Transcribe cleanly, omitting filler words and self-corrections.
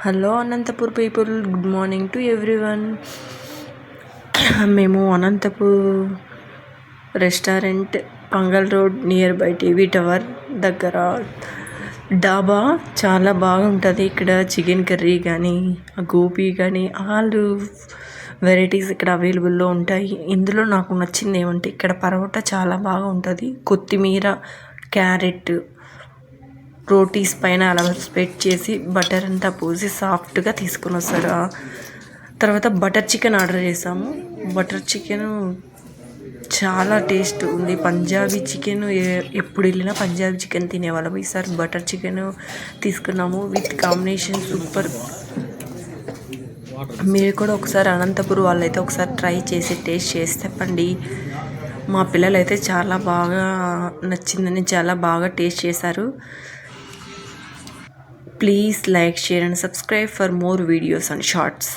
Hello Anantapur people, good morning to everyone. మేము Anantapur restaurant, Pangal road near by TV tower దగ్గర డాబా చాలా బాగుంటుంది. ఇక్కడ చికెన్ కర్రీ కానీ, గోబీ కానీ ఆల్ వెరైటీస్ ఇక్కడ అవైలబుల్లో ఉంటాయి. ఇందులో నాకు నచ్చింది ఏమంటే ఇక్కడ పరోటా చాలా బాగా ఉంటుంది. కొత్తిమీర, క్యారెట్ రోటీస్ పైన అలా స్ప్రెడ్ చేసి బటర్ అంతా పోసి సాఫ్ట్గా తీసుకొని వస్తారు. తర్వాత బటర్ చికెన్ ఆర్డర్ చేసాము. బటర్ చికెన్ చాలా టేస్ట్ ఉంది. పంజాబీ చికెన్ ఎప్పుడు వెళ్ళినా పంజాబీ చికెన్ తినేవాళ్ళం. ఈసారి బటర్ చికెన్ తీసుకున్నాము విత్ కాంబినేషన్ సూపర్. మీరు కూడా ఒకసారి అనంతపురం వాళ్ళైతే ఒకసారి ట్రై చేసి టేస్ట్ చేసి చెప్పండి. మా పిల్లలు అయితే చాలా బాగా నచ్చిందని చాలా బాగా టేస్ట్ చేశారు. Please like, share and subscribe for more videos and shorts.